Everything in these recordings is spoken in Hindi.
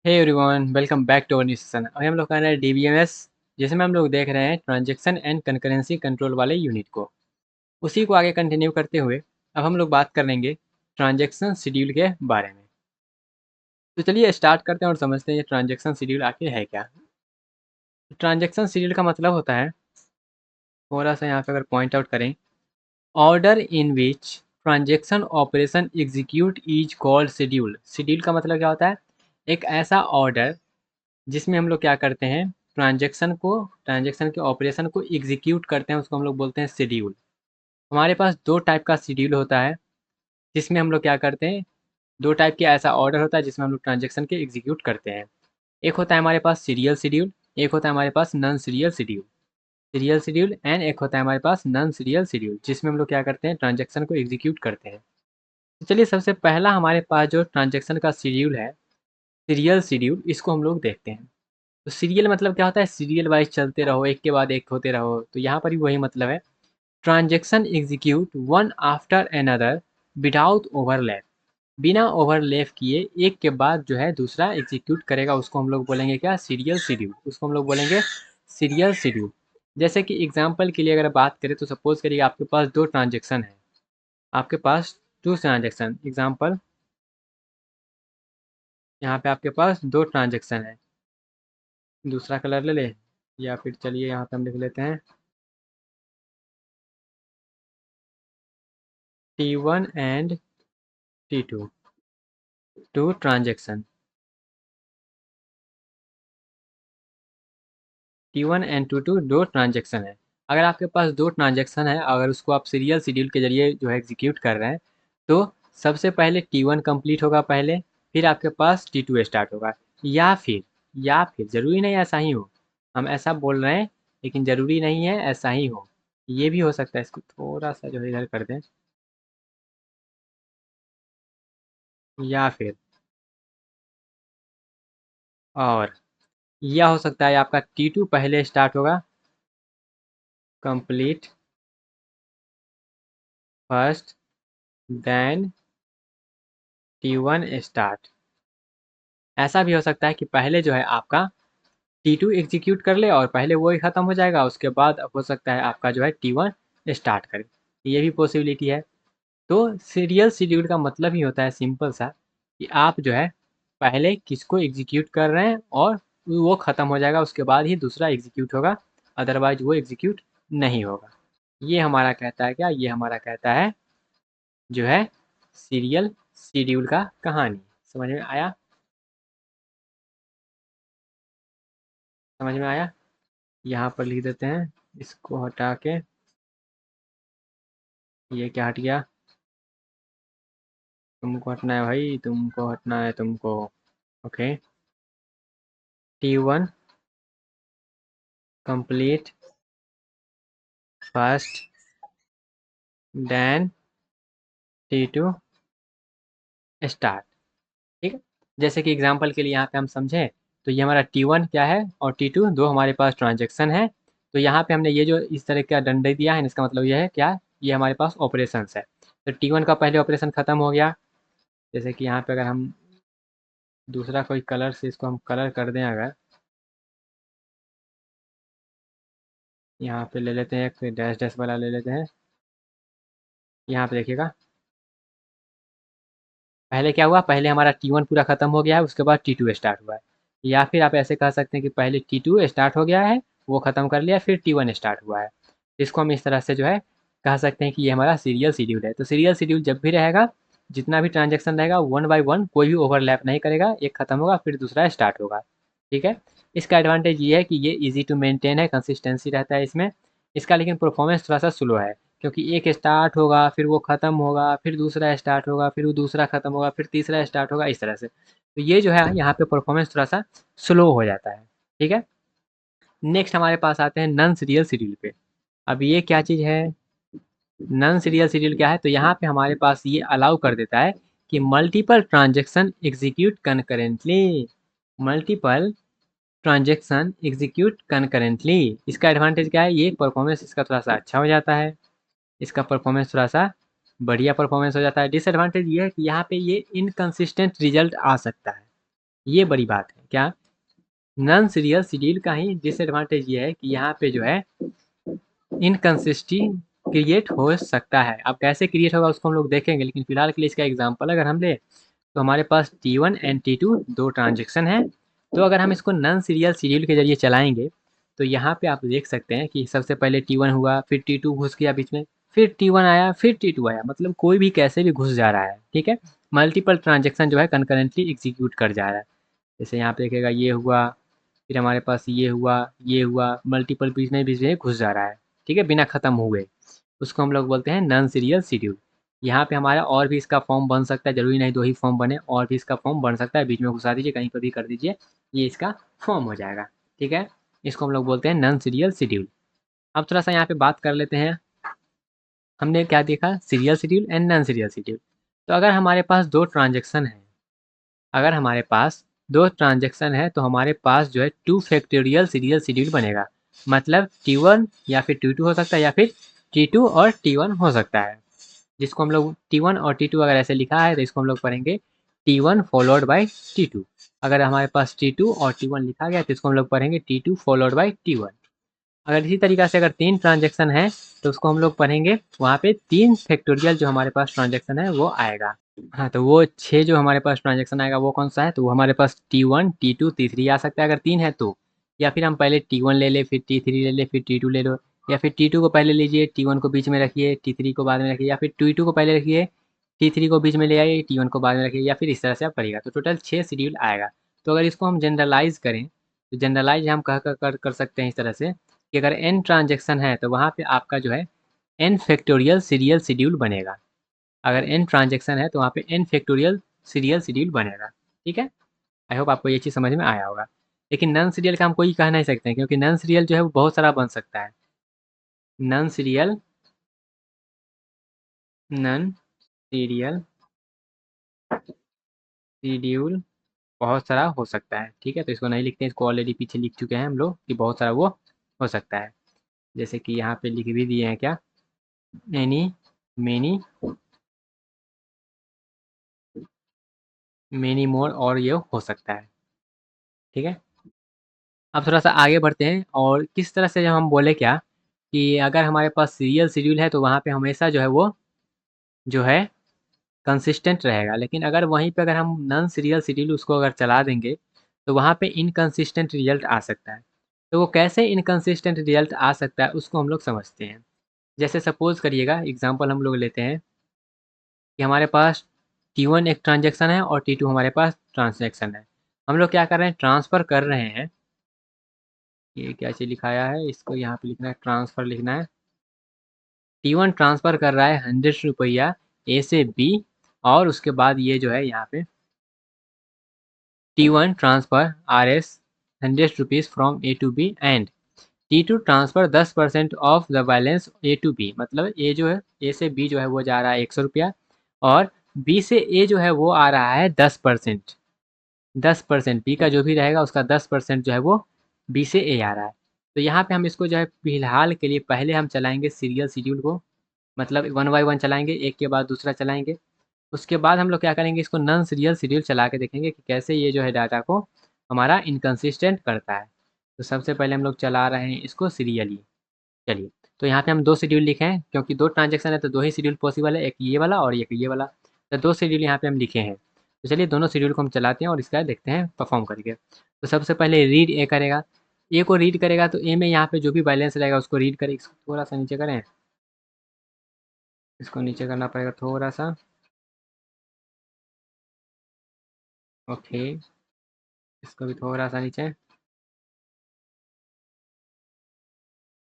Hey everyone, welcome back to our new session. अभी हम लोग कर रहे हैं डीबीएमएस, जिसमें हम लोग देख रहे हैं ट्रांजैक्शन एंड कंकरेंसी कंट्रोल वाले यूनिट को। उसी को आगे कंटिन्यू करते हुए अब हम लोग बात कर लेंगे ट्रांजैक्शन शेड्यूल के बारे में। तो चलिए स्टार्ट करते हैं और समझते हैं ये ट्रांजैक्शन शेड्यूल आखिर है क्या। ट्रांजैक्शन शेड्यूल का मतलब होता है, थोड़ा सा यहाँ पे अगर पॉइंट आउट करें, order in which transaction operation execute is called schedule. Schedule का मतलब क्या होता है? एक ऐसा ऑर्डर जिसमें हम लोग क्या करते हैं, ट्रांजैक्शन के ऑपरेशन को एग्जीक्यूट करते हैं, उसको हम लोग बोलते हैं शेड्यूल। हमारे पास दो टाइप का शेड्यूल होता है, जिसमें हम लोग क्या करते हैं, दो टाइप के ऐसा ऑर्डर होता है जिसमें हम लोग ट्रांजैक्शन के एग्जीक्यूट करते हैं। एक होता है हमारे पास सीरियल शेड्यूल, एक होता है हमारे पास non serial schedule. Serial schedule and एक होता है हमारे पास नॉन सीरियल शेड्यूल, जिसमें हम लोग क्या करते हैं, ट्रांजैक्शन को एग्जीक्यूट करते हैं। तो चलिए सबसे पहला हमारे पास जो ट्रांजैक्शन का शेड्यूल है, सीरियल शेड्यूल, इसको हम लोग देखते हैं। तो सीरियल मतलब क्या होता है, सीरियल वाइज चलते रहो, एक के बाद एक होते रहो। तो यहाँ पर भी वही मतलब है, transaction execute one after another without overlap. बिना ओवरलैप किए एक के बाद जो है दूसरा एग्जीक्यूट करेगा, उसको हम लोग बोलेंगे क्या, सीरियल शेड्यूल। उसको हम लोग बोलेंगे सीरियल शेड्यूल। जैसे कि एग्जाम्पल के लिए अगर बात करें तो सपोज करिए आपके पास दो ट्रांजेक्शन है, आपके पास टू ट्रांजेक्शन। एग्जाम्पल, यहाँ पे आपके पास दो ट्रांजेक्शन है। दूसरा कलर ले ले, या फिर चलिए यहाँ पे हम लिख लेते हैं T1 and T2, to transaction. T1 and T2 दो ट्रांजेक्शन है। अगर आपके पास दो ट्रांजेक्शन है, अगर उसको आप सीरियल शेड्यूल के जरिए जो है एग्जीक्यूट कर रहे हैं, तो सबसे पहले T1 कंप्लीट होगा पहले, फिर आपके पास T2 स्टार्ट होगा। या फिर ज़रूरी नहीं ऐसा ही हो, हम ऐसा बोल रहे हैं लेकिन ज़रूरी नहीं है ऐसा ही हो, ये भी हो सकता है। इसको थोड़ा सा जो है इधर कर दें, या फिर और यह हो सकता है आपका T2 पहले स्टार्ट होगा, complete first, then T1 start. ऐसा भी हो सकता है कि पहले जो है आपका T2 एग्जीक्यूट कर ले और पहले वो ही ख़त्म हो जाएगा, उसके बाद हो सकता है आपका जो है T1 स्टार्ट करे, ये भी पॉसिबिलिटी है। तो सीरियल शेड्यूल का मतलब ही होता है सिंपल सा, कि आप जो है पहले किसको एग्जीक्यूट कर रहे हैं और वो ख़त्म हो जाएगा, उसके बाद ही दूसरा एग्जीक्यूट होगा, अदरवाइज वो एग्जीक्यूट नहीं होगा। ये हमारा कहता है क्या, ये हमारा कहता है जो है सीरियल शेड्यूल का कहानी। समझ में आया? समझ में आया? यहाँ पर लिख देते हैं, इसको हटा के, ये क्या हट गया, तुमको हटना है भाई, तुमको हटना है तुमको। Okay, T1 complete first, then T2 start. ठीक है, जैसे कि एग्जांपल के लिए यहाँ पे हम समझें, तो ये हमारा T1 क्या है और T2 दो हमारे पास ट्रांजेक्शन है। तो यहाँ पे हमने ये जो इस तरह का डंडे दिया है, इसका मतलब ये है क्या, ये हमारे पास ऑपरेशंस है। तो T1 का पहले ऑपरेशन ख़त्म हो गया। जैसे कि यहाँ पे अगर हम दूसरा कोई कलर से इसको हम कलर कर दें, अगर यहाँ पे ले लेते हैं, एक डैश डैश वाला ले लेते हैं। यहाँ पे देखिएगा, पहले क्या हुआ, पहले हमारा T1 पूरा खत्म हो गया है, उसके बाद T2 स्टार्ट हुआ है। या फिर आप ऐसे कह सकते हैं कि पहले T2 स्टार्ट हो गया है, वो ख़त्म कर लिया, फिर T1 स्टार्ट हुआ है। इसको हम इस तरह से जो है कह सकते हैं कि ये हमारा सीरियल शेड्यूल है। तो सीरियल शेड्यूल जब भी रहेगा, जितना भी ट्रांजेक्शन रहेगा, वन बाय वन, कोई भी ओवरलैप नहीं करेगा, एक खत्म होगा फिर दूसरा स्टार्ट होगा। ठीक है, इसका एडवांटेज ये है कि ये ईजी टू मेंटेन है, कंसिस्टेंसी रहता है इसमें। इसका लेकिन परफॉर्मेंस थोड़ा सा स्लो है, क्योंकि एक स्टार्ट होगा, फिर वो ख़त्म होगा, फिर दूसरा स्टार्ट होगा, फिर वो दूसरा ख़त्म होगा, फिर तीसरा स्टार्ट होगा, इस तरह से। तो ये जो है यहाँ पे परफॉर्मेंस थोड़ा सा स्लो हो जाता है। ठीक है, नेक्स्ट हमारे पास आते हैं नॉन सीरियल शेड्यूल पे। अब ये क्या चीज़ है, नॉन सीरियल शेड्यूल क्या है, तो यहाँ पे हमारे पास ये अलाउ कर देता है कि multiple transaction execute concurrently. Multiple transaction execute concurrently, इसका एडवांटेज क्या है, ये परफॉर्मेंस इसका थोड़ा सा अच्छा हो जाता है, इसका परफॉर्मेंस थोड़ा सा बढ़िया परफॉर्मेंस हो जाता है। डिसएडवांटेज ये है कि यहाँ पे ये इनकंसिस्टेंट रिजल्ट आ सकता है, ये बड़ी बात है। क्या? नॉन सीरियल शेड्यूल का ही डिसएडवांटेज ये है कि यहाँ पे जो है इनकंसिस्टेंसी क्रिएट हो सकता है। अब कैसे क्रिएट होगा उसको हम लोग देखेंगे, लेकिन फिलहाल के लिए इसका एग्जांपल अगर हम ले तो हमारे पास T1 एंड T2 दो ट्रांजेक्शन है। तो अगर हम इसको नॉन सीरियल शेड्यूल के जरिए चलाएंगे तो यहाँ पे आप देख सकते हैं कि सबसे पहले T1 हुआ, फिर T2 घुस गया बीच में, फिर T1 आया, फिर T2 आया, मतलब कोई भी कैसे भी घुस जा रहा है। ठीक है, मल्टीपल ट्रांजेक्शन जो है कंकरेंटली एग्जीक्यूट कर जा रहा है। जैसे यहाँ पे देखेगा ये हुआ, फिर हमारे पास ये हुआ, मल्टीपल बीच में घुस जा रहा है। ठीक है, बिना ख़त्म हुए, उसको हम लोग बोलते हैं नॉन सीरियल शेड्यूल। यहाँ पे हमारा और भी इसका फॉर्म बन सकता है, ज़रूरी नहीं दो ही फॉर्म बने, और भी इसका फॉर्म बन सकता है। बीच में घुसा दीजिए, कहीं पर भी कर दीजिए, ये इसका फॉर्म हो जाएगा। ठीक है, इसको हम लोग बोलते हैं नॉन सीरियल शेड्यूल। अब थोड़ा सा यहाँ पे बात कर लेते हैं, हमने क्या देखा, serial schedule and non serial schedule. तो अगर हमारे पास दो ट्रांजेक्शन है, अगर हमारे पास दो ट्रांजेक्शन है तो हमारे पास जो है 2 फैक्टोरियल सीरियल शेड्यूल बनेगा। मतलब T1 या फिर T2 हो सकता है, या फिर T2 और T1 हो सकता है। जिसको हम लोग T1 और T2 अगर ऐसे लिखा है तो इसको हम लोग पढ़ेंगे T1 फॉलोड बाय T2। अगर हमारे पास T2 और T1 लिखा गया तो इसको हम लोग पढ़ेंगे T2 फॉलोड बाय T1। अगर इसी तरीक़ा से अगर 3 ट्रांजेक्शन है तो उसको हम लोग पढ़ेंगे, वहाँ पे 3 फैक्टोरियल जो हमारे पास ट्रांजेक्शन है वो आएगा। हाँ, तो वो 6 जो हमारे पास ट्रांजेक्शन आएगा वो कौन सा है, तो वो हमारे पास T1, T2, T3 आ सकता है अगर 3 है तो। या फिर हम पहले T1 ले लें, फिर T3 ले लें, फिर T2 ले लो, या फिर T2 को पहले लीजिए, T1 को बीच में रखिए, T3 को बाद में रखिए, या फिर T2 को पहले रखिए, T3 को बीच में ले आइए, T1 को बाद में रखिए, या फिर इस तरह से आप करिएगा। तो टोटल 6 शेड्यूल आएगा। तो अगर इसको हम जनरलाइज़ करें तो जनरलाइज़ हम कह कर सकते हैं इस तरह से कि अगर n ट्रांजेक्शन है तो वहाँ पे आपका जो है n फैक्टोरियल सीरियल शेड्यूल बनेगा। अगर n ट्रांजेक्शन है तो वहाँ पे n फैक्टोरियल सीरियल शेड्यूल बनेगा। ठीक है, आई होप आपको ये चीज़ समझ में आया होगा। लेकिन नॉन सीरियल का हम कोई कह नहीं सकते हैं, क्योंकि नॉन सीरियल जो है वो बहुत सारा बन सकता है। Non serial non serial schedule बहुत सारा हो सकता है। ठीक है, तो इसको नहीं लिखते हैं, इसको ऑलरेडी पीछे लिख चुके हैं हम लोग कि बहुत सारा वो हो सकता है। जैसे कि यहाँ पे लिख भी दिए हैं क्या, एनी मेनी मेनी मोर, और ये हो सकता है। ठीक है, अब थोड़ा सा आगे बढ़ते हैं, और किस तरह से जब हम बोले क्या कि अगर हमारे पास सीरियल शेड्यूल है तो वहाँ पे हमेशा जो है वो जो है कंसिस्टेंट रहेगा। लेकिन अगर वहीं पे अगर हम नॉन सीरियल शेड्यूल उसको अगर चला देंगे तो वहाँ पे इनकंसिस्टेंट रिजल्ट आ सकता है। तो वो कैसे इनकंसिस्टेंट रिजल्ट आ सकता है उसको हम लोग समझते हैं। जैसे सपोज़ करिएगा, एग्ज़ाम्पल हम लोग लेते हैं कि हमारे पास T1 एक ट्रांज़ैक्शन है और T2 हमारे पास ट्रांज़ैक्शन है। हम लोग क्या कर रहे हैं, ट्रांसफ़र कर रहे हैं। ये क्या चीज़ लिखाया है, इसको यहाँ पे लिखना है, ट्रांसफ़र लिखना है। T1 ट्रांसफ़र कर रहा है 100 रुपया ए से बी, और उसके बाद ये जो है यहाँ पे T1 transfer RS 100 rupees from A to B, and T2 transfer 10% of the balance A to B. मतलब ए जो है, ए से बी जो है वो जा रहा है 100 रुपया, और बी से ए जो है वो आ रहा है 10%। 10% बी का जो भी रहेगा उसका 10% जो है वो बी से ए आ रहा है। तो यहाँ पे हम इसको जो है फ़िलहाल के लिए पहले हम चलाएँगे सीरियल शेड्यूल को, मतलब 1 बाय 1 चलाएँगे, एक के बाद दूसरा चलाएँगे। उसके बाद हम लोग क्या करेंगे, इसको नॉन सीरियल शेड्यूल चला के देखेंगे कि कैसे ये जो है डाटा को हमारा इनकंसिस्टेंट करता है। तो सबसे पहले हम लोग चला रहे हैं इसको सीरियली। चलिए, तो यहाँ पे हम 2 शेड्यूल लिखे हैं, क्योंकि 2 ट्रांज़ैक्शन है तो 2 ही शेड्यूल पॉसिबल है, एक ये वाला और एक ये वाला। तो 2 शेड्यूल यहाँ पे हम लिखे हैं। तो चलिए दोनों शेड्यूल को हम चलाते हैं और इसका देखते हैं परफ़ॉर्म करके। तो सबसे पहले रीड ए करेगा, ए को रीड करेगा तो ए में यहाँ पे जो भी बैलेंस रहेगा उसको रीड करें। इसको थोड़ा-सा नीचे करें, इसको नीचे करना पड़ेगा थोड़ा-सा। ओके, इसको भी थोड़ा-सा नीचे।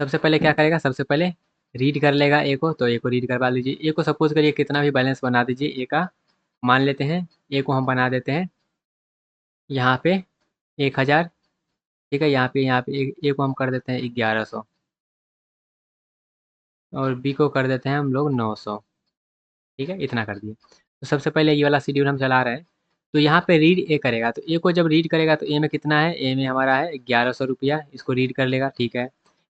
सबसे पहले क्या करेगा, सबसे पहले रीड कर लेगा ए को, तो ए को रीड करवा लीजिए। ए को सपोज़ करिए कितना भी बैलेंस बना दीजिए ए का, मान लेते हैं ए को हम बना देते हैं यहाँ पे 1000। ठीक है, यहाँ पे ए को हम कर देते हैं 1100, और बी को कर देते हैं हम लोग 900। ठीक है, इतना कर दिए। तो सबसे पहले ये वाला शेड्यूल हम चला रहे हैं। तो यहाँ पे रीड ए करेगा, तो ए को जब रीड करेगा तो ए में कितना है, ए में हमारा है 1100 रुपया, इसको रीड कर लेगा। ठीक है,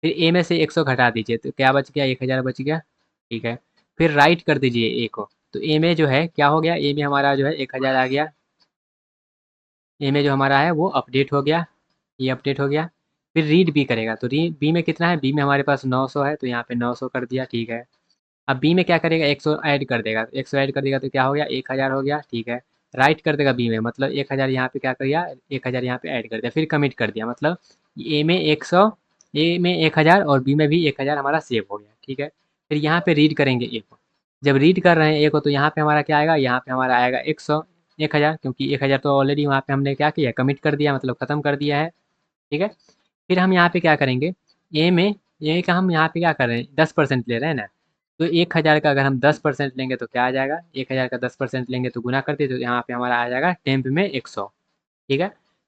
फिर ए में से 100 घटा दीजिए तो क्या बच गया, 1000 बच गया। ठीक है, फिर राइट कर दीजिए ए को, तो ए में जो है क्या हो गया, ए में हमारा जो है 1000 आ गया। ए में जो हमारा है वो अपडेट हो गया, ये अपडेट हो गया। फिर रीड बी करेगा, तो री बी में कितना है, बी में हमारे पास 900 है, तो यहाँ पे 900 कर दिया, ठीक है। अब बी में क्या करेगा, 100 ऐड कर देगा, 100 ऐड कर देगा तो क्या हो गया, 1000 हो गया, ठीक है। राइट कर देगा बी में, मतलब 1000 यहाँ पे क्या कर दिया, 1000 यहाँ पे ऐड कर दिया, फिर कमिट कर दिया, मतलब ए में 100, ए में 1000 और बी में भी 1000 हमारा सेव हो गया, ठीक है। फिर यहाँ पे रीड करेंगे ए को, जब रीड कर रहे हैं ए को तो यहाँ पे हमारा क्या आएगा, यहाँ पे हमारा आएगा 100, 1000, क्योंकि 1000 तो ऑलरेडी वहाँ पे हमने क्या किया, कमिट कर दिया, मतलब ख़त्म कर दिया है, ठीक है। फिर हम यहाँ पे क्या करेंगे, ए में ए का हम यहाँ पे क्या कर रहे हैं, 10% ले रहे हैं ना, तो 1000 का अगर हम 10% लेंगे तो क्या आ जाएगा, 1000 का 10% लेंगे तो गुना करते तो यहाँ पे हमारा आ जाएगा टेम्प में 100, ठीक है।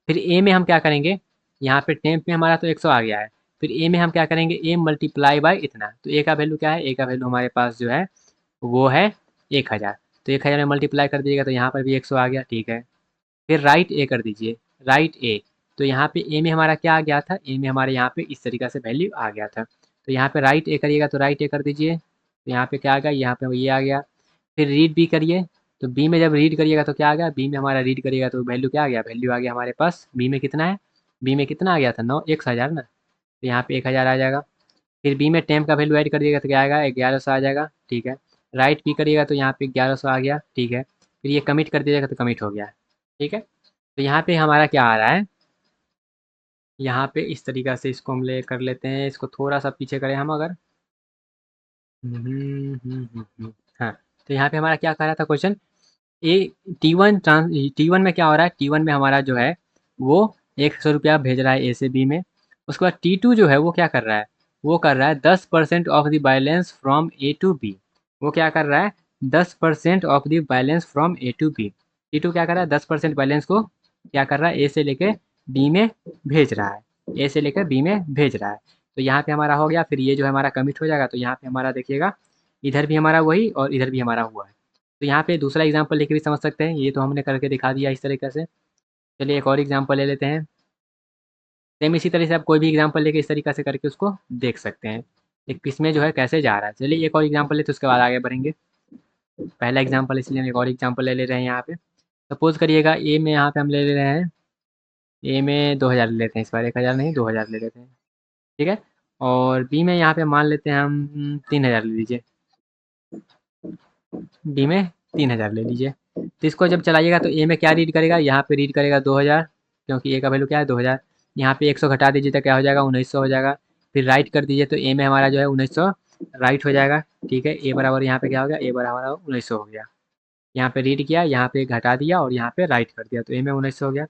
फिर ए में हम क्या करेंगे, यहाँ पे टेम्प में हमारा तो 100 आ गया है, फिर ए में हम क्या करेंगे, ए मल्टीप्लाई बाई इतना, तो ए का वैल्यू क्या है, ए का वैल्यू हमारे पास जो है वो है 1000, तो 1000 में मल्टीप्लाई कर दीजिएगा तो यहाँ पर भी 100 आ गया, ठीक है। फिर राइट ए कर दीजिए, राइट ए, तो यहाँ पे ए में हमारा क्या आ गया था, ए में हमारे यहाँ पे इस तरीक़ा से वैल्यू आ गया था, तो यहाँ पे राइट ए करिएगा तो राइट ए कर दीजिए, तो यहाँ पे क्या आ गया, यहाँ पे ये आ गया। फिर रीड बी करिए, तो बी में जब रीड करिएगा तो क्या आ गया, बी में हमारा रीड करिएगा तो वैल्यू क्या आ गया, वैल्यू आ गया हमारे पास, बी में कितना है, बी में कितना आ गया था, 1000 ना, तो यहाँ पे 1000 आ जाएगा। फिर बी में टेम्प का वैल्यू ऐड करिएगा तो क्या आएगा, 1100 आ जाएगा, ठीक है। राइट बी करिएगा तो यहाँ पे 1100 आ गया, ठीक है। फिर ये कमिट कर दीजिएगा तो कमिट हो गया, ठीक है। तो यहाँ पे हमारा क्या आ रहा है, यहाँ पे इस तरीक़ा से इसको हम ले कर लेते हैं, इसको थोड़ा सा पीछे करें हम अगर, हाँ, तो यहाँ पे हमारा क्या कह रहा था क्वेश्चन, ए टी वन में क्या हो रहा है, टी वन में हमारा जो है वो 100 रुपया भेज रहा है ए से बी में। उसके बाद टी टू जो है वो क्या कर रहा है, वो कर रहा है 10% of the balance from A to B, वो क्या कर रहा है, 10% of the balance from A to B. T two क्या कर रहा है, 10% बैलेंस को क्या कर रहा है, ए से लेके बी में भेज रहा है, ए से लेकर बी में भेज रहा है। तो यहाँ पे हमारा हो गया, फिर ये जो है हमारा कमिट हो जाएगा, तो यहाँ पे हमारा देखिएगा, इधर भी हमारा वही और इधर भी हमारा हुआ है। तो यहाँ पे दूसरा एग्जाम्पल लेके भी समझ सकते हैं, ये तो हमने करके दिखा दिया इस तरीके से। चलिए एक और एग्जाम्पल ले लेते हैं, सेम इसी तरह से आप कोई भी एग्जाम्पल लेके इस तरीके से करके उसको देख सकते हैं, एक किसमें जो है कैसे जा रहा है। चलिए एक और एग्जाम्पल लेते उसके बाद आगे बढ़ेंगे। पहला एग्जाम्पल इसलिए हम एक और एग्जाम्पल ले ले रहे हैं यहाँ पे। सपोज करिएगा ए में यहाँ पे हम ले ले रहे हैं, ए में 2000 ले लेते हैं, इस बार 1000 नहीं 2000 ले लेते हैं, ठीक है। और बी में यहाँ पे मान लेते हैं हम 3000 ले लीजिए, बी में 3000 ले लीजिए। तो इसको जब चलाइएगा तो ए में क्या रीड करेगा, यहाँ पे रीड करेगा 2000, क्योंकि ए का वैल्यू क्या है 2000, यहाँ पे 100 घटा दीजिए तो क्या हो जाएगा 1900 हो जाएगा। फिर राइट कर दीजिए तो ए में हमारा जो है 1900 राइट हो जाएगा, ठीक है। ए बराबर यहाँ पे क्या हो गया, ए बराबर 1900 हो गया। यहाँ पे रीड किया, यहाँ पे घटा दिया और यहाँ पे राइट कर दिया, तो ए में 1900 हो गया।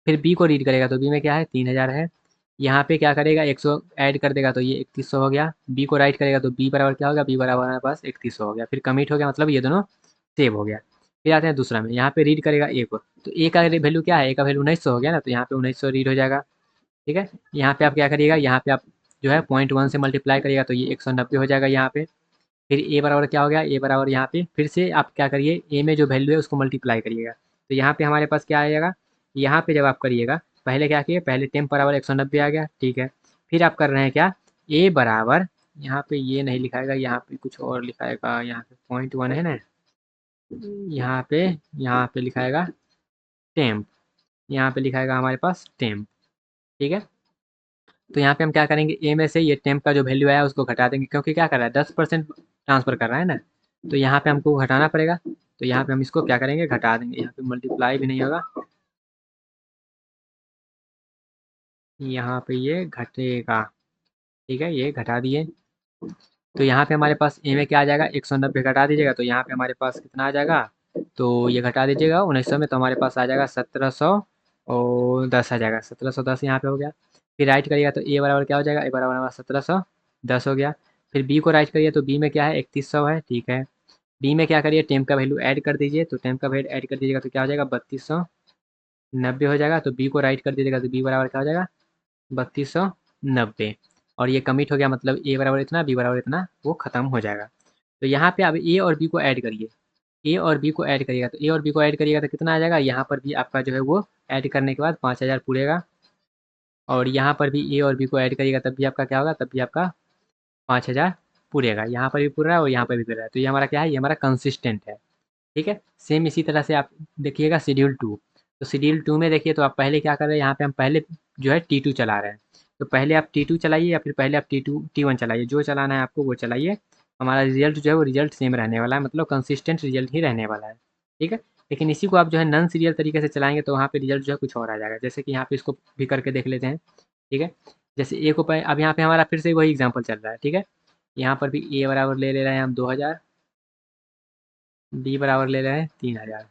फिर बी को रीड करेगा तो बी में क्या है 3000 है, यहाँ पे क्या करेगा 100 ऐड कर देगा तो ये 3100 हो गया। बी को राइट करेगा तो बी बराबर क्या होगा, बी बराबर हमारे पास 3100 हो गया, फिर कमिट हो गया, मतलब ये दोनों सेव हो गया। फिर आते हैं दूसरा में, यहाँ पे रीड करेगा ए को, तो ए का वैल्यू क्या है, ए का वैल्यू 1900 हो गया ना, तो यहाँ पे 1900 रीड हो जाएगा, ठीक है। यहाँ पे आप क्या करिएगा, यहाँ पे आप जो है 0.1 से मल्टीप्लाई करिएगा तो ये 190 हो जाएगा यहाँ पे। फिर ए बराबर क्या हो गया, ए बराबर यहाँ पे फिर से आप क्या करिए, ए में जो वैल्यू है उसको मल्टीप्लाई करिएगा, तो यहाँ पे हमारे पास क्या आएगा, यहाँ पे जब आप करिएगा, पहले क्या किए, पहले टेम्प बराबर 190 आ गया, ठीक है। फिर आप कर रहे हैं क्या, ए बराबर, यहाँ पे ये नहीं लिखाएगा, यहाँ पे कुछ और लिखाएगा, यहाँ पे 0.1 है ना, यहाँ पे लिखाएगा टेम्प, यहाँ पे लिखाएगा हमारे पास टेम्प, ठीक है। तो यहाँ पे हम क्या करेंगे, ए में से ये टेम्प का जो वैल्यू आया उसको घटा देंगे, क्योंकि क्या कर रहा है 10% ट्रांसफ़र कर रहा है ना, तो यहाँ पे हमको घटाना पड़ेगा, तो यहाँ पे हम इसको क्या करेंगे, घटा देंगे, यहाँ पे मल्टीप्लाई भी नहीं होगा, यहाँ पे ये घटेगा, ठीक है, ये घटा दिए। तो यहाँ पे हमारे पास ए में क्या आ जाएगा, 190 घटा दीजिएगा तो यहाँ पे हमारे पास कितना आ जाएगा, तो ये घटा दीजिएगा 1900 में, तो हमारे पास आ जाएगा 1700 और 10 आ जाएगा, 1710 यहाँ पे हो गया। फिर राइट करिएगा तो ए बराबर क्या हो जाएगा, ए बराबर हमारा 1710 हो गया। फिर बी को राइट करिए तो बी में क्या है 3100 है, ठीक है। बी में क्या करिए, टेम्प का वैल्यू ऐड कर दीजिए, तो टेम्प का वैल्यू ऐड कर दीजिएगा तो क्या हो जाएगा 3290 हो जाएगा। तो बी को राइट कर दीजिएगा तो बी बराबर क्या हो जाएगा 3290, और ये कमिट हो गया, मतलब ए बराबर इतना बी बराबर इतना वो खत्म हो जाएगा। तो यहाँ पे अब ए और बी को ऐड करिए, ए और बी को ऐड करिएगा, तो ए और बी को ऐड करिएगा तो कितना आ जाएगा, यहाँ पर भी आपका जो है वो ऐड करने के बाद 5000 पूरेगा, और यहाँ पर भी ए और बी को ऐड करिएगा तब भी आपका क्या होगा, तब भी आपका 5000 पूरेगा, यहाँ पर भी पूरा है और यहाँ पर भी पूरा है। तो ये हमारा क्या है, ये हमारा कंसिस्टेंट है, ठीक है। सेम इसी तरह से आप देखिएगा शेड्यूल 2, तो शेड्यूल 2 में देखिए, तो आप पहले क्या कर रहे हैं, यहाँ पे हम पहले जो है T2 चला रहे हैं। तो पहले आप T2 चलाइए या फिर पहले आप T1 चलाइए, जो चलाना है आपको वो चलाइए। हमारा रिजल्ट जो है वो रिजल्ट सेम रहने वाला है, मतलब कंसिस्टेंट रिजल्ट ही रहने वाला है, ठीक है। लेकिन इसी को आप जो है नॉन सीरियल तरीके से चलाएंगे तो वहाँ पे रिजल्ट जो है कुछ और आ जाएगा। जैसे कि यहाँ पे इसको भी करके देख लेते हैं, ठीक है। जैसे ए को अब यहाँ पे हमारा फिर से वही एग्जाम्पल चल रहा है, ठीक है। यहाँ पर भी ए बराबर ले रहे हैं हम 2000, बी बराबर ले रहे हैं 3000,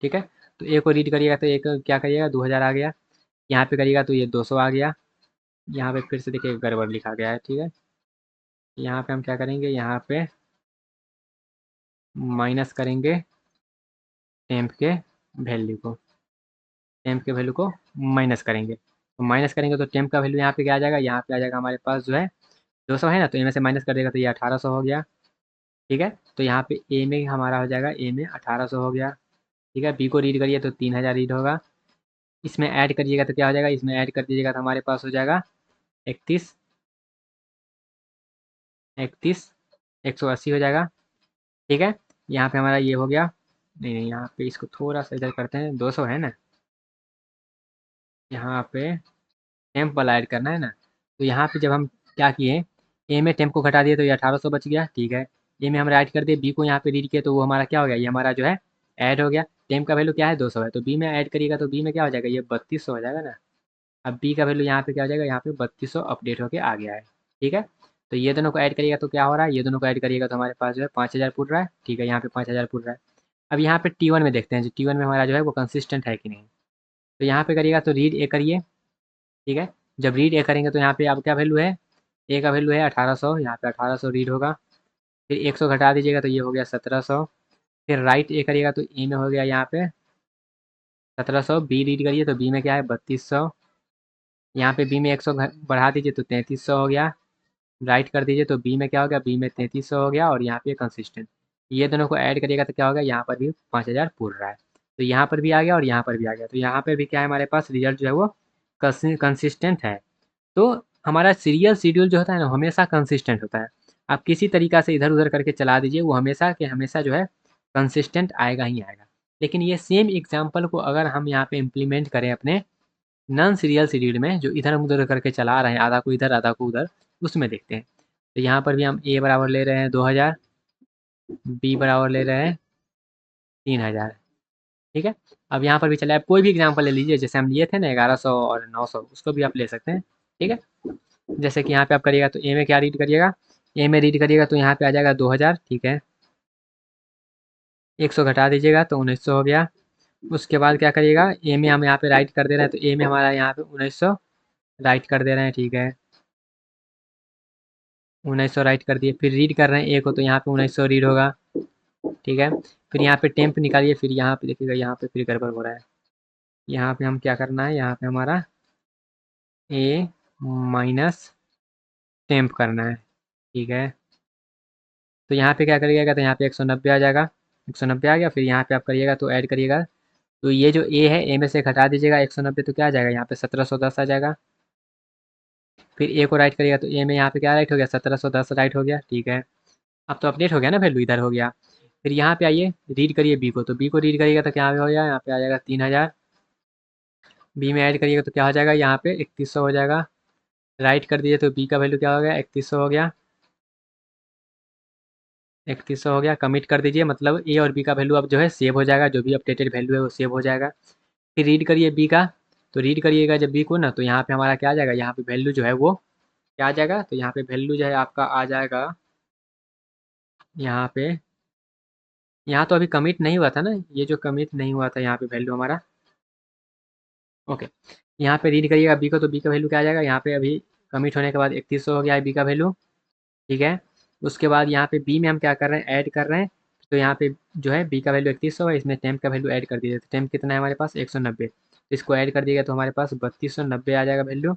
ठीक है। तो ए को रीड करिएगा तो एक क्या करिएगा, 2000 आ गया। यहाँ पे करिएगा तो ये 200 आ गया। यहाँ पे फिर से देखिए गड़बड़ लिखा गया है, ठीक है। यहाँ पे हम क्या करेंगे, यहाँ पे माइनस करेंगे टेम्प के वैल्यू को, टेम्प के वैल्यू को माइनस करेंगे। तो माइनस करेंगे तो टेम्प का वैल्यू यहाँ पे क्या आ जाएगा, यहाँ पे आ जाएगा हमारे पास जो है 200 है ना, तो इनमें से माइनस कर देगा तो ये 1800 हो गया, ठीक है। तो यहाँ पे ए में हमारा हो जाएगा, ए में 1800 हो गया, ठीक है। बी को रीड करिए तो 3000 रीड होगा। इसमें ऐड करिएगा तो क्या हो जाएगा, इसमें ऐड कर दीजिएगा तो हमारे पास हो जाएगा 31, 31, 180 हो जाएगा, ठीक है। यहाँ पे हमारा ये हो गया। नहीं नहीं, यहाँ पे इसको थोड़ा सा इधर करते हैं, 200 है ना, यहाँ पे टेम्प वाला ऐड करना है ना। तो यहाँ पे जब हम क्या किए, ए में टेम्प को घटा दिए तो ये 1800 बच गया, ठीक है। ए में हम ऐड कर दिए, बी को यहाँ पे रीड किया तो वो हमारा क्या हो गया, ये हमारा जो है ऐड हो गया। टेम्प का वैल्यू क्या है, 200 है, तो बी में ऐड करिएगा तो बी में क्या हो जाएगा, ये 3200 हो जाएगा ना। अब बी का वैल्यू यहाँ पे क्या हो जाएगा, यहाँ पे 3200 अपडेट होके आ गया है, ठीक है। तो ये दोनों को ऐड करिएगा तो क्या हो रहा है, ये दोनों को ऐड करिएगा तो हमारे पास जो है 5000 पुर रहा है, ठीक है। यहाँ पे 5000 पुर रहा है। अब यहाँ पे T1 में देखते हैं, जो T1 में हमारा जो है वो कंसिस्टेंट है कि नहीं। तो यहाँ पे करिएगा तो रीड ए करिए, ठीक है। जब रीड ए करेंगे तो यहाँ पे अब क्या वैल्यू है, ए का वैल्यू है 1800, यहाँ पे 1800 रीड होगा। फिर 100 घटा दीजिएगा तो ये हो गया 1700। फिर राइट ए करिएगा तो ए में हो गया यहाँ पे 1700। बी रीड करिए तो बी में क्या है 3200। यहाँ पे बी में 100 बढ़ा दीजिए तो 3300 हो गया। राइट कर दीजिए तो बी में क्या हो गया, बी में 3300 हो गया, और यहाँ पे कंसिस्टेंट। ये दोनों को ऐड करिएगा तो क्या होगा, यहाँ पर भी 5000 पूर रहा है। तो यहाँ पर भी आ गया और यहाँ पर भी आ गया। तो यहाँ पर भी क्या है, हमारे पास रिजल्ट जो है वो कंसिस्टेंट है। तो हमारा सीरियल शेड्यूल जो होता है ना, हमेशा कंसिस्टेंट होता है। आप किसी तरीका से इधर उधर करके चला दीजिए, वो हमेशा के हमेशा जो है कंसिस्टेंट आएगा ही आएगा। लेकिन ये सेम एग्जाम्पल को अगर हम यहाँ पे इम्प्लीमेंट करें अपने नॉन सीरियल शेड्यूल में, जो इधर उधर करके चला रहे हैं, आधा को इधर आधा को उधर, उसमें देखते हैं। तो यहाँ पर भी हम ए बराबर ले रहे हैं 2000, बी बराबर ले रहे हैं 3000, ठीक है। अब यहाँ पर भी चले, आप कोई भी एग्जाम्पल ले लीजिए, जैसे हम लिए थे ना 1100 और 900, उसको भी आप ले सकते हैं, ठीक है। जैसे कि यहाँ पे आप करिएगा तो ए में क्या रीड करिएगा, ए में रीड करिएगा तो यहाँ पे आ जाएगा 2000, ठीक है। 100 घटा दीजिएगा तो 1900 हो गया। उसके बाद क्या करिएगा, ए में हम यहाँ पे राइट कर दे रहे हैं, तो ए में हमारा यहाँ पे 1900 राइट कर दे रहे हैं, ठीक है। 1900 राइट कर दिए। फिर रीड कर रहे हैं ए को तो यहाँ पे 1900 रीड होगा, ठीक है। फिर यहाँ पे टेम्प निकालिए, फिर यहाँ पे देखिएगा, यहाँ पे फिर गड़बड़ हो रहा है। यहाँ पे हम क्या करना है, यहाँ पे हमारा ए माइनस टेम्प करना है, ठीक है। तो यहाँ पे क्या करिएगा, तो यहाँ पे 190 आ जाएगा, 190 आ गया। फिर यहाँ पे आप करिएगा तो ऐड करिएगा, तो ये जो ए है, ए में से घटा दीजिएगा 190, तो क्या आ जाएगा, यहाँ पे 1710 आ जाएगा। फिर ए को राइट करिएगा तो ए में यहाँ पे क्या राइट हो गया, 1710 राइट हो गया, ठीक है। अब तो अपडेट हो गया ना, वैल्यू इधर हो गया। फिर यहाँ पे आइए, रीड करिए बी को, तो बी को रीड करिएगा तो क्या हो गया, यहाँ पे आ जाएगा 3000। बी में ऐड करिएगा तो क्या हो जाएगा, यहाँ पे 3100 हो जाएगा। राइट कर दीजिए तो बी का वैल्यू क्या हो गया, 3100 हो गया, 3100 हो गया। कमिट कर दीजिए, मतलब ए और बी का वैल्यू अब जो है सेव हो जाएगा, जो भी अपडेटेड वैल्यू है वो सेव हो जाएगा। फिर रीड करिए बी का, तो रीड करिएगा जब बी को ना, तो यहाँ पे हमारा क्या आ जाएगा, यहाँ पे वैल्यू जो है वो क्या आ जाएगा, तो यहाँ पे वैल्यू जो है आपका आ जाएगा, यहाँ पे, यहाँ तो अभी कमिट नहीं हुआ था ना, ये जो कमिट नहीं हुआ था यहाँ पे वैल्यू हमारा, ओके। यहाँ पे रीड करिएगा बी को, तो बी का वैल्यू क्या आ जाएगा, यहाँ पे अभी कमिट होने के बाद 3100 हो गया है बी का वैल्यू, ठीक है। उसके बाद यहाँ पे बी में हम क्या कर रहे हैं, ऐड कर रहे हैं। तो यहाँ पे जो है बी का वैल्यू 3100 है, इसमें टेम्प का वैल्यू ऐड कर दीजिए। तो टेम्प कितना है हमारे पास, 190। तो इसको ऐड कर दिएगा तो हमारे पास 3290 आ जाएगा वैल्यू,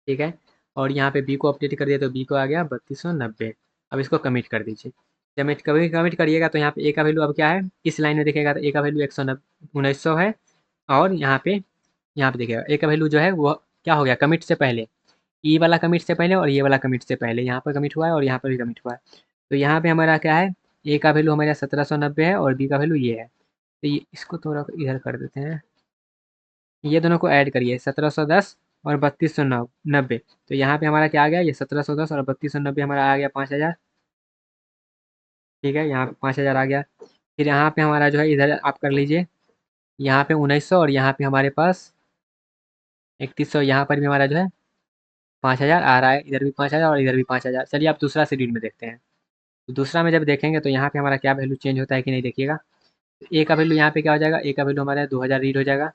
ठीक है। और यहाँ पे बी को अपडेट कर दिया तो बी को आ गया 3290। अब इसको कमिट कर दीजिए। कमिट कभी कमिट करिएगा तो यहाँ पे ए का वैल्यू अब क्या है, इस लाइन में दिखेगा तो ए का वैल्यू 1900 है। और यहाँ पे देखिएगा ए का वैल्यू जो है वो क्या हो गया, कमिट से पहले, ई वाला कमिट से पहले और ये वाला कमिट से पहले, यहाँ पर कमिट हुआ है और यहाँ पर भी कमिट हुआ है। तो यहाँ पे हमारा क्या है, ए का वैल्यू हमारा 1790 है और बी का वैल्यू ये है। तो ये इसको थोड़ा इधर कर देते हैं, ये दोनों को ऐड करिए 1710 और 3290। तो यहाँ पे हमारा क्या आ गया, ये 1710 और 3290 हमारा आ गया 5000। ठीक है, यहाँ पे 5000 आ गया। फिर यहाँ पे हमारा जो है इधर आप कर लीजिए, यहाँ पे 1900 और यहाँ पे हमारे पास 3100, यहाँ पर भी हमारा जो है 5000 आ रहा है, इधर भी 5000 और इधर भी 5000। चलिए आप दूसरा शेड्यूल में देखते हैं। तो दूसरा में जब देखेंगे तो यहाँ पे हमारा क्या वैल्यू चेंज होता है कि नहीं, देखिएगा। ए का वैल्यू यहाँ पे क्या हो जाएगा, ए का वैल्यू हमारा 2000 रीड हो जाएगा।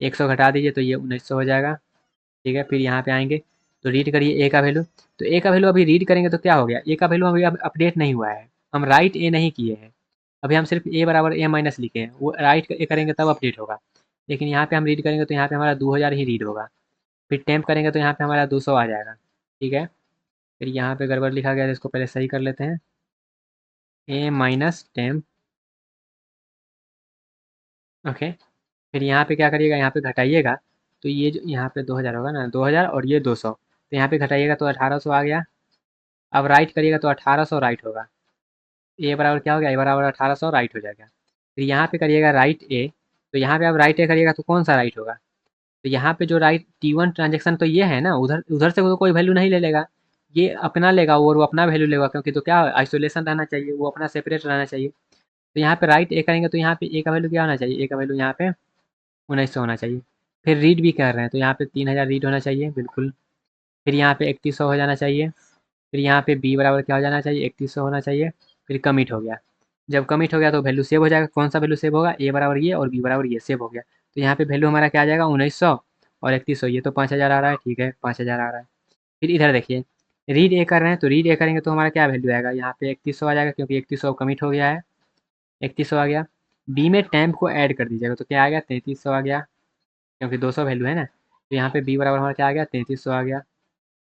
100 घटा दीजिए तो ये 1900 हो जाएगा। ठीक है, फिर यहाँ पे आएंगे तो रीड करिए ए का वैल्यू। तो ए का वैल्यू अभी रीड करेंगे तो क्या हो गया, ए का वैल्यू अभी अपडेट नहीं हुआ है, हम राइट ए नहीं किए हैं। अभी हम सिर्फ ए बराबर ए माइनस लिखे हैं, वो राइट ए करेंगे तब अपडेट होगा। लेकिन यहाँ पे हम रीड करेंगे तो यहाँ पे हमारा 2000 ही रीड होगा। फिर टेम्प करेंगे तो यहाँ पे हमारा 200 आ जाएगा। ठीक है, फिर यहाँ पे गड़बड़ लिखा गया है, इसको पहले सही कर लेते हैं। ए माइनस टेम्प। ओके, फिर यहाँ पे क्या करिएगा, यहाँ पे घटाइएगा तो ये जो यहाँ पे 2000 होगा ना, 2000 और ये 200, तो यहाँ पे घटाइएगा तो 1800 आ गया। अब राइट करिएगा तो 1800 राइट होगा। ए बराबर क्या हो गया, ए बराबर 1800 राइट हो जाएगा। फिर यहाँ पे करिएगा राइट ए, तो यहाँ पे आप राइट ए करिएगा तो कौन सा राइट होगा, तो यहाँ पे जो राइट T1 ट्रांजेक्शन तो ये है ना, उधर उधर से वो कोई वैल्यू नहीं ले लेगा, ये अपना लेगा और वो अपना वैल्यू लेगा, क्योंकि तो क्या आइसोलेशन रहना चाहिए, वो अपना सेपरेट रहना चाहिए। तो यहाँ पे राइट ए करेंगे तो यहाँ पे ए का वैल्यू क्या होना चाहिए, ए का वैल्यू यहाँ पे 1900 होना चाहिए। फिर रीड भी कर रहे हैं तो यहाँ पे 3000 रीड होना चाहिए बिल्कुल। फिर यहाँ पे 3100 हो जाना चाहिए। फिर यहाँ पे बी बराबर क्या हो जाना चाहिए, 3100 होना चाहिए। फिर कमिट हो गया। जब कमिट हो गया तो वैल्यू सेव हो जाएगा, कौन सा वैल्यू सेव होगा, ए बराबर ये और बी बराबर ये सेव हो गया। तो यहाँ पे वैल्यू हमारा क्या आ जाएगा 1900 और 3100, ये तो 5000 आ रहा है। ठीक है, 5000 आ रहा है। फिर इधर देखिए, रीड ए कर रहे हैं तो रीड ए करेंगे तो हमारा क्या वैल्यू आएगा, यहाँ पे 3100 आ जाएगा, क्योंकि 3100 कमिट हो गया है। 3100 आ गया। बी में टैम्प को ऐड कर दीजिएगा तो क्या आ गया, 3300 आ गया, क्योंकि 200 वैल्यू है ना। तो यहाँ पे बी बराबर हमारा क्या आ गया, 3300 आ गया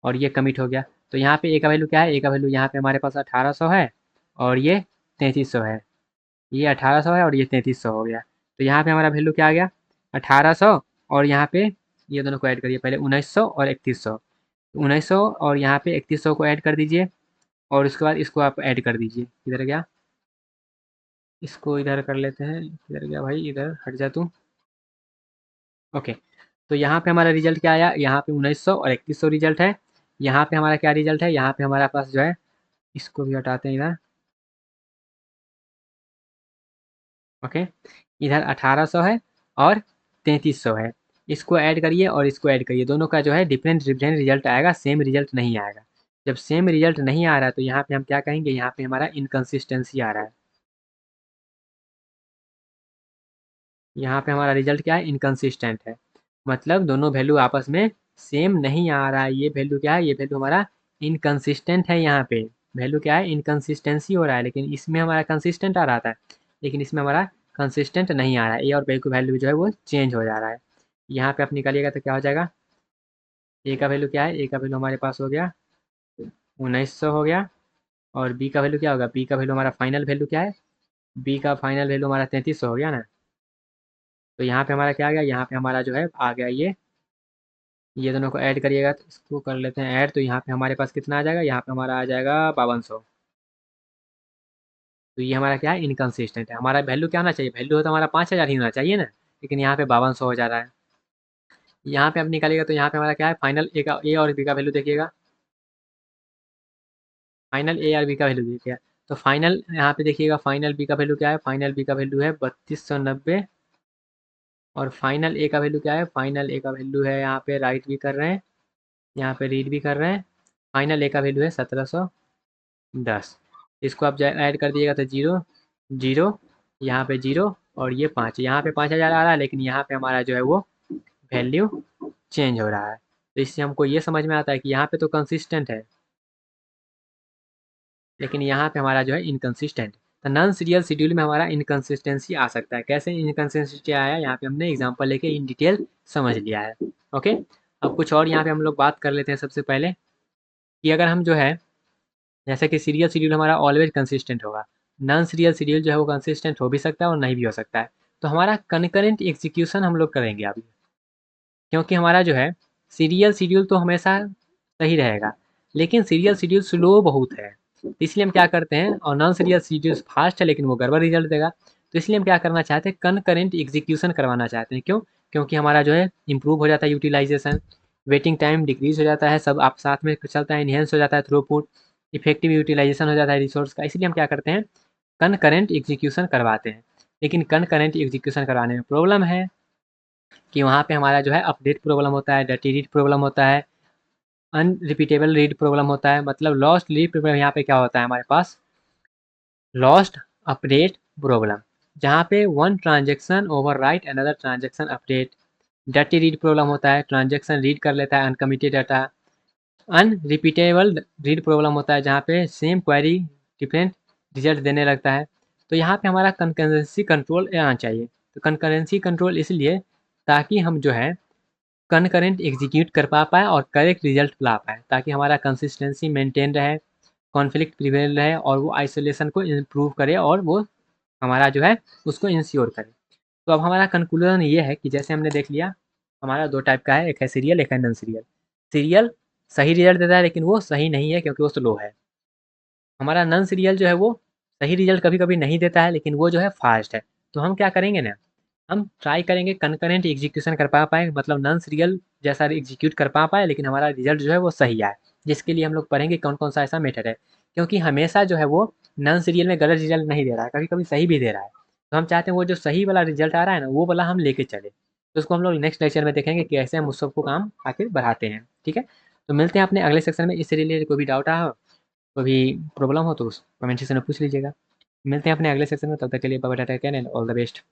और ये कमिट हो गया। तो यहाँ पे ए का वैल्यू क्या है, ए का वैल्यू यहाँ पे हमारे पास 1800 है और ये 3300 है। ये 1800 है और ये 3300 हो गया। तो यहाँ पे हमारा वैल्यू क्या आ गया, 1800 और यहाँ पे ये दोनों को ऐड करिए, पहले 1900 और 3100। 1900 और यहाँ पे 3100 को ऐड कर दीजिए और उसके बाद इसको आप ऐड कर दीजिए। इधर गया, इसको इधर कर लेते हैं। इधर गया भाई, इधर हट जा तू। ओके, तो यहाँ पे हमारा रिजल्ट क्या आया, यहाँ पे 1900 और 3100 रिजल्ट है। यहाँ पे हमारा क्या रिजल्ट है, यहाँ पे हमारा पास जो है, इसको भी हटाते हैं इधर। ओके, इधर 1800 है और 3300 है। इसको ऐड करिए और इसको ऐड करिए, दोनों का जो है डिफरेंट डिफरेंट रिजल्ट आएगा, सेम रिजल्ट नहीं आएगा। जब सेम रिजल्ट नहीं आ रहा है तो यहाँ पे हम क्या कहेंगे, यहाँ पे हमारा इनकन्सिस्टेंसी आ रहा है। यहाँ पे हमारा रिजल्ट क्या है, इनकन्सिस्टेंट है, मतलब दोनों वैल्यू आपस में सेम नहीं आ रहा है। ये वैल्यू क्या है, ये वैल्यू हमारा इनकन्सिस्टेंट है। यहाँ पे वैल्यू क्या है, इनकन्सिस्टेंसी हो रहा है, लेकिन इसमें हमारा कंसिस्टेंट आ रहा था, लेकिन इसमें हमारा कंसिस्टेंट नहीं आ रहा है। ए और बी की वैल्यू जो है वो चेंज हो जा रहा है। यहाँ पे आप निकालिएगा तो क्या हो जाएगा, ए का वैल्यू क्या है, ए का वैल्यू हमारे पास हो गया 1900 हो गया, और बी का वैल्यू क्या होगा, बी का वैल्यू हमारा फाइनल वैल्यू क्या है, बी का फाइनल वैल्यू हमारा 3300 हो गया ना। तो यहाँ पे हमारा क्या आ गया, यहाँ पे हमारा जो है आ गया ये दोनों को ऐड करिएगा तो इसको कर लेते हैं ऐड। तो यहाँ पे हमारे पास कितना आ जाएगा, यहाँ पे हमारा आ जाएगा 5200। तो ये हमारा क्या है, इनकन्सिस्टेंट है। हमारा वैल्यू क्या होना चाहिए, वैल्यू हो तो हमारा 5000 ही होना चाहिए ना, लेकिन यहाँ पे 5200 हो जा रहा है। यहाँ पे आप निकालिएगा तो यहाँ पे हमारा क्या है, फाइनल ए का, ए और बी का वैल्यू देखिएगा, फाइनल ए और बी का वैल्यू देखिएगा। तो फाइनल यहाँ पे देखिएगा, फाइनल बी का वैल्यू क्या है, फाइनल बी का वैल्यू है 3290। और फाइनल ए का वैल्यू क्या है, फाइनल ए का वैल्यू है, यहाँ पे राइट भी कर रहे हैं, यहाँ पे रीड भी कर रहे हैं, फाइनल ए का वैल्यू है 1710। इसको आप ऐड कर दीजिएगा तो 0 0, यहाँ पे 0 और ये 5, यहाँ पे 5000 आ रहा है, लेकिन यहाँ पे हमारा जो है वो वैल्यू चेंज हो रहा है। तो इससे हमको ये समझ में आता है कि यहाँ पे तो कंसिस्टेंट है, लेकिन यहाँ पे हमारा जो है इनकन्सिस्टेंट। तो नॉन सीरियल शेड्यूल में हमारा इनकन्सिस्टेंसी आ सकता है। कैसे इनकन्सिस्टेंसी आया, यहाँ पे हमने एग्जांपल लेके इन डिटेल समझ लिया है। ओके, अब कुछ और यहाँ पे हम लोग बात कर लेते हैं। सबसे पहले कि अगर हम जो है, जैसे कि सीरियल शेड्यूल हमारा ऑलवेज कंसिस्टेंट होगा, नॉन सीरियल शेड्यूल जो है वो कंसिस्टेंट हो भी सकता है और नहीं भी हो सकता है। तो हमारा कनकरेंट एग्जीक्यूशन हम लोग करेंगे अभी, क्योंकि हमारा जो है सीरियल शेड्यूल तो हमेशा सही रहेगा, लेकिन सीरियल शेड्यूल स्लो बहुत है। इसलिए हम क्या करते हैं, और नॉन सीरियल शेड्यूल फास्ट है लेकिन वो गड़बड़ रिजल्ट देगा। तो इसलिए हम क्या करना चाहते हैं, कनकरेंट एग्जीक्यूशन करवाना चाहते हैं। क्यों? क्योंकि हमारा जो है इम्प्रूव हो जाता है यूटिलाइजेशन, वेटिंग टाइम डिक्रीज हो जाता है, सब आप साथ में चलता है, इन्हेंस हो जाता है थ्रूपुट, इफेक्टिव यूटिलाइजेशन हो जाता है रिसोर्स का। इसलिए हम क्या करते हैं, कनकरेंट एग्जीक्यूशन करवाते हैं। लेकिन कनकरेंट एग्जीक्यूशन करवाने में प्रॉब्लम है कि वहाँ पे हमारा जो है अपडेट प्रॉब्लम होता है, डर्टी रीड प्रॉब्लम होता है, अनरिपीटेबल रीड प्रॉब्लम होता है। मतलब लॉस्ट रीड प्रॉब्लम यहाँ पे क्या होता है हमारे पास, लॉस्ट अपडेट प्रॉब्लम, जहाँ पे one transaction overwrite another transaction update. Dirty read problem होता है, ट्रांजेक्शन रीड कर लेता है uncommitted data. Unrepeatable read problem होता है, जहाँ पे सेम क्वेरी डिफरेंट रिजल्ट देने लगता है। तो यहाँ पे हमारा कंकरेंसी कंट्रोल आना चाहिए। तो कंकरेंसी कंट्रोल इसलिए ताकि हम जो है कनकरेंट एग्जीक्यूट कर पाए और करेक्ट रिजल्ट ला पाए, ताकि हमारा कंसिस्टेंसी मेंटेन रहे, कॉन्फ्लिक्ट प्रिवेल रहे और वो आइसोलेशन को इम्प्रूव करे और वो हमारा जो है उसको इंश्योर करे। तो अब हमारा कंक्लूजन ये है कि जैसे हमने देख लिया, हमारा दो टाइप का है, एक है सीरियल, एक है नॉन सीरियल। सीरियल सही रिजल्ट देता है लेकिन वो सही नहीं है क्योंकि वो स्लो है। हमारा नॉन सीरियल जो है वो सही रिजल्ट कभी कभी नहीं देता है लेकिन वो जो है फास्ट है। तो हम क्या करेंगे ना, हम ट्राई करेंगे कनकरेंट एग्जीक्यूशन कर पाए, मतलब नॉन सीरियल जैसा एग्जीक्यूट कर पाए लेकिन हमारा रिजल्ट जो है वो सही आए। जिसके लिए हम लोग पढ़ेंगे कौन कौन सा ऐसा मेथड है, क्योंकि हमेशा जो है वो नॉन सीरियल में गलत रिजल्ट नहीं दे रहा है, कभी कभी सही भी दे रहा है। तो हम चाहते हैं वो जो सही वाला रिजल्ट आ रहा है ना, वो वाला हम लेके चले। तो उसको हम लोग नेक्स्ट लेक्चर में देखेंगे कि कैसे हम उस सबको काम आखिर बढ़ाते हैं। ठीक है, तो मिलते हैं अपने अगले सेक्शन में। इससे रिलेटेड कोई भी डाउट हो, कोई भी प्रॉब्लम हो तो उस कमेंट सेक्शन में पूछ लीजिएगा। मिलते हैं अपने अगले सेक्शन में, तब तक के लिए bye bye, take care and all the best.